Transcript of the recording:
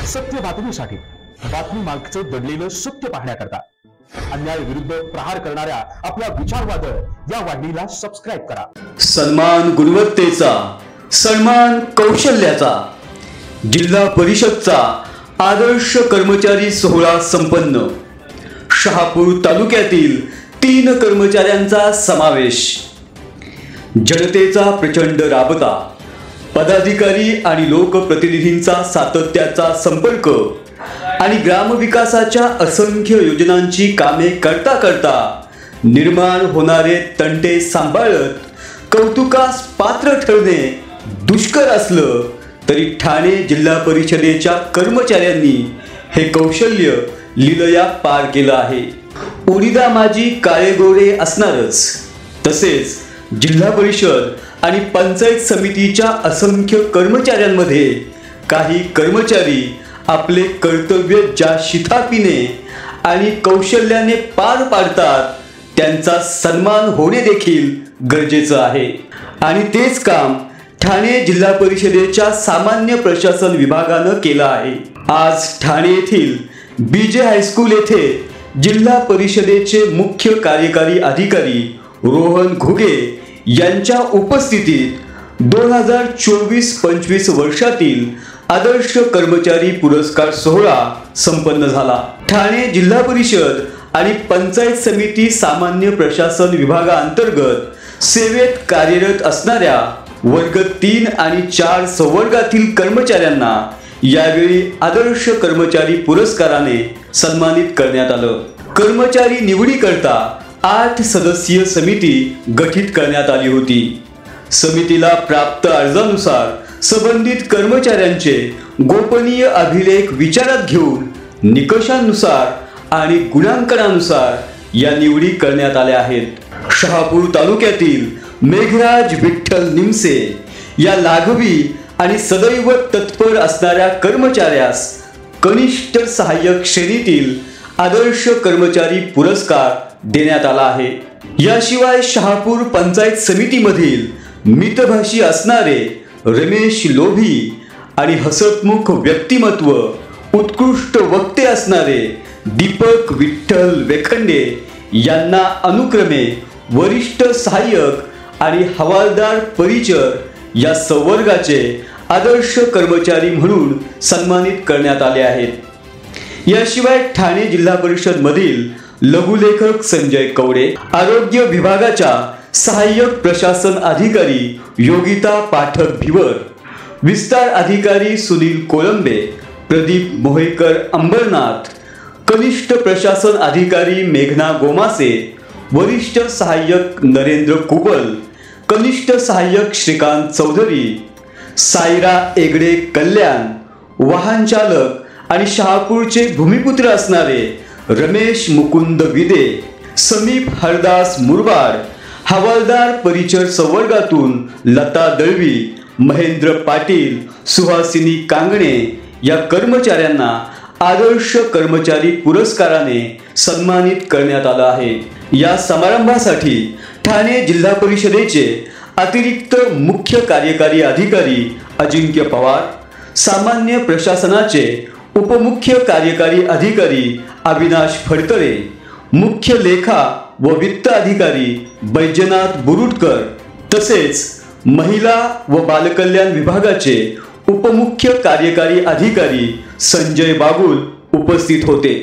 सत्य बातमीसाठी, बातमी मागचं दडलेलं सत्य पाहण्याकरता अन्याय विरुद्ध प्रहार करणाऱ्या आपल्या विचारवादळ या वाहिनीला सबस्क्राइब करा। सन्मान गुणवत्तेचा, सन्मान कौशल्याचा, जिल्हा परिषदचा आदर्श कर्मचारी सोहळा संपन्न। शहापूर तालुक्यातील 3 कर्मचाऱ्यांचा समावेश। जनतेचा प्रचंड राबता, पदाधिकारी आणि लोकप्रतिनिधींचा सातत्याचा संपर्क आणि ग्रामविकासाच्या असंख्य योजनांची कामे करता करता निर्माण होणारे तंटे सांभाळत कौतुकास पात्र ठरणे दुष्कर असलं तरी ठाणे जिल्हा परिषदेच्या कर्मचाऱ्यांनी हे कौशल्य लीलया पार केलं आहे। उडीदा माजी काळेगोरे असणारच, तसेच जिल्हा परिषद आणि पंचायत समितीच्या असंख्य कर्मचाऱ्यांमध्ये काही कर्मचारी आपले कर्तव्य ज्या शिताफीने आणि कौशल्याने पार पाडतात त्यांचा सन्मान होणे देखील गरजेचं आहे। आणि तेच काम ठाणे जिल्हा परिषदेच्या सामान्य प्रशासन विभागानं केलं आहे। आज ठाणे येथील बीजे हायस्कूल येथे जिल्हा परिषदेचे मुख्य कार्यकारी अधिकारी रोहन घुगे यांच्या उपस्थितीत 2024-25 वर्षातील आदर्श कर्मचारी पुरस्कार सोहळा संपन्न झाला। ठाणे जिल्हा परिषद आणि पंचायत समिती सामान्य प्रशासन विभागाअंतर्गत सेवेत कार्यरत असणाऱ्या वर्ग 3 आणि 4 संवर्गातील कर्मचाऱ्यांना यावेळी आदर्श कर्मचारी पुरस्काराने सन्मानित करण्यात आलं। कर्मचारी निवडीकरता 8 सदस्यीय समिती गठीत करण्यात आली होती। समितीला प्राप्त अर्जानुसार संबंधित कर्मचाऱ्यांचे गोपनीय अभिलेख विचारात घेऊन निकषांनुसार आणि गुणांकनानुसार या निवडी करण्यात आल्या आहेत। शहापूर तालुक्यातील मेघराज विठ्ठल निमसे या लाघवी आणि सदैव तत्पर असणाऱ्या कर्मचाऱ्यास कनिष्ठ सहाय्यक श्रेणीतील आदर्श कर्मचारी पुरस्कार देण्यात आला आहे। याशिवाय शहापूर पंचायत समितीमधील मितभाषी असणारे रमेश लोभी आणि हसतमुख व्यक्तिमत्व, उत्कृष्ट वक्ते असणारे दीपक विठ्ठल वेखंडे यांना अनुक्रमे वरिष्ठ सहाय्यक आणि हवालदार परिचर या संवर्गाचे आदर्श कर्मचारी म्हणून सन्मानित करण्यात आले आहेत। याशिवाय ठाणे जिल्हा परिषद मधील लघुलेखक संजय कवडे, आरोग्य विभागाच्या सहाय्यक प्रशासन अधिकारी योगिता पाठक भिवर, विस्तार अधिकारी सुनील कोळंबे, प्रदीप मोहेकर अंबरनाथ, कनिष्ठ प्रशासन अधिकारी मेघना गोमासे, वरिष्ठ सहाय्यक नरेंद्र कुबल, कनिष्ठ सहाय्यक श्रीकांत चौधरी, सायरा एगडे कल्याण, वाहन चालक आणि शहापूरचे भूमिपुत्र असणारे रमेश मुकुंद विदे, समीप हरदास मुरबाड, हवालदार परिचर संवर्गातून लता दळवी, महेंद्र पाटील, सुहासिनी कांगणे या कर्मचाऱ्यांना आदर्श कर्मचारी पुरस्काराने सन्मानित करण्यात आलं आहे। या समारंभासाठी ठाणे जिल्हा परिषदेचे अतिरिक्त मुख्य कार्यकारी अधिकारी अजिंक्य पवार, सामान्य प्रशासनाचे उपमुख्य कार्यकारी अधिकारी अविनाश फडतरे, मुख्य लेखा व वित्त अधिकारी बैजनाथ बुरुटकर, तसेच महिला व बालकल्याण विभागाचे उपमुख्य कार्यकारी अधिकारी संजय बागुल उपस्थित होते।